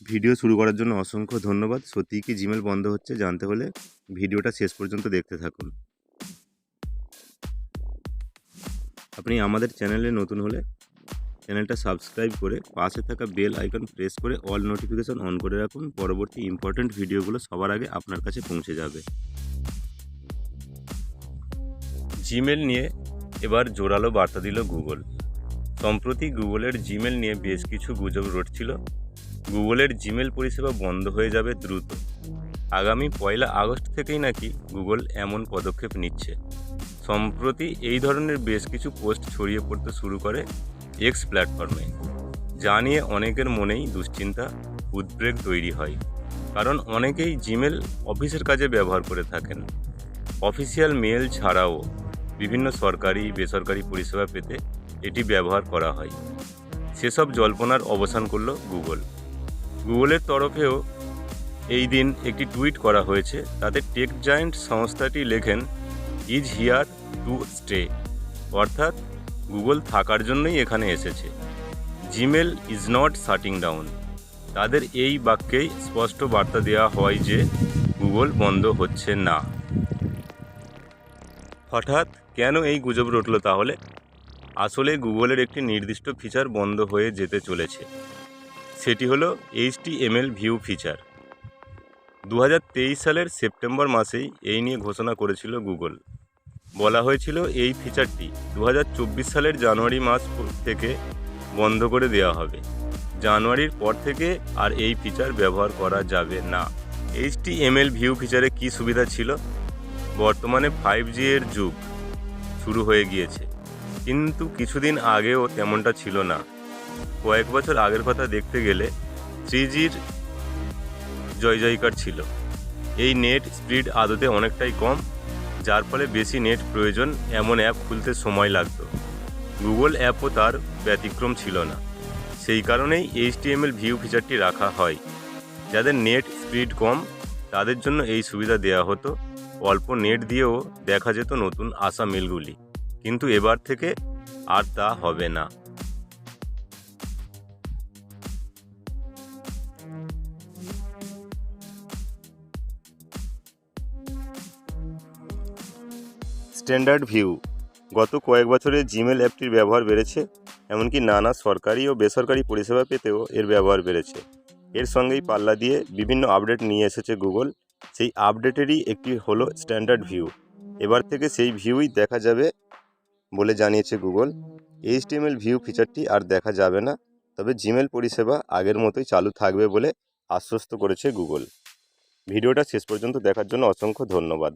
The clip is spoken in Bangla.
ভিডিও শুরু করার জন্য অসংখ্য ধন্যবাদ। সত্যিই কি জিমেল বন্ধ হচ্ছে জানতে হলে ভিডিওটা শেষ পর্যন্ত দেখতে থাকুন। আপনি আমাদের চ্যানেলে নতুন হলে চ্যানেলটা সাবস্ক্রাইব করে পাশে থাকা বেল আইকন প্রেস করে অল নোটিফিকেশন অন করে রাখুন। পরবর্তী ইম্পর্ট্যান্ট ভিডিওগুলো সবার আগে আপনার কাছে পৌঁছে যাবে। জিমেল নিয়ে এবার জোরালো বার্তা দিল গুগল। সম্প্রতি গুগলের জিমেল নিয়ে বেশ কিছু গুজব রটছিল। গুগলের জিমেল পরিষেবা বন্ধ হয়ে যাবে দ্রুত। আগামী 1 আগস্ট থেকেই নাকি গুগল এমন পদক্ষেপ নিচ্ছে। সম্প্রতি এই ধরনের বেশ কিছু পোস্ট ছড়িয়ে পড়তে শুরু করে এক্স প্ল্যাটফর্মে, যা নিয়ে অনেকের মনেই দুশ্চিন্তা উদ্বেগ তৈরি হয়। কারণ অনেকেই জিমেল অফিসের কাজে ব্যবহার করে থাকেন। অফিসিয়াল মেল ছাড়াও বিভিন্ন সরকারি বেসরকারি পরিষেবা পেতে এটি ব্যবহার করা হয়। সেসব জল্পনার অবসান করল গুগল। গুগলের তরফেও এই দিন একটি টুইট করা হয়েছে। তাতে টেক জায়ান্ট সংস্থাটি লেখেন, ইজ হিয়ার টু স্টে, অর্থাৎ গুগল থাকার জন্যই এখানে এসেছে। Gmail is not shirting down. তাদের এই বাক্যেই স্পষ্ট বার্তা দেওয়া হয় যে গুগল বন্ধ হচ্ছে না। হঠাৎ কেন এই গুজব রটল তাহলে? আসলে গুগলের একটি নির্দিষ্ট ফিচার বন্ধ হয়ে যেতে চলেছে। সেটি হলো HTML ভিউ ফিচার। 2023 সালের সেপ্টেম্বর মাসেই এই নিয়ে ঘোষণা করেছিল গুগল। বলা হয়েছিল এই ফিচারটি 2024 সালের জানুয়ারি মাস থেকে বন্ধ করে দেওয়া হবে। জানুয়ারির পর থেকে আর এই ফিচার ব্যবহার করা যাবে না। HTML ভিউ ফিচারে কী সুবিধা ছিল? বর্তমানে 5G এর যুগ শুরু হয়ে গিয়েছে, কিন্তু কিছুদিন আগেও তেমনটা ছিল না। কয়েক বছর আগের কথা দেখতে গেলে 3Gর জয়জয়কার ছিল। এই নেট স্পিড আদতে অনেকটাই কম, যার ফলে বেশি নেট প্রয়োজন এমন অ্যাপ খুলতে সময় লাগত। গুগল অ্যাপও তার ব্যতিক্রম ছিল না। সেই কারণেই HTML ভিউ ফিচারটি রাখা হয়। যাদের নেট স্পিড কম তাদের জন্য এই সুবিধা দেওয়া হতো। অল্প নেট দিয়েও দেখা যেত নতুন আসা মেলগুলি, কিন্তু এবার থেকে আর তা হবে না। Standard view. গত কয়েক বছরে জিমেল অ্যাপটির ব্যবহার বেড়েছে, এমনকি নানা সরকারি ও বেসরকারি পরিষেবা পেতেও এর ব্যবহার বেড়েছে। এর সঙ্গেই পাল্লা দিয়ে বিভিন্ন আপডেট নিয়ে এসেছে গুগল। সেই আপডেটেরই একটি হলো স্ট্যান্ডার্ড ভিউ। এবার থেকে সেই ভিউই দেখা যাবে বলে জানিয়েছে গুগল। HTML ভিউ ফিচারটি আর দেখা যাবে না, তবে জিমেল পরিষেবা আগের মতোই চালু থাকবে বলে আশ্বস্ত করেছে গুগল। ভিডিওটা শেষ পর্যন্ত দেখার জন্য অসংখ্য ধন্যবাদ।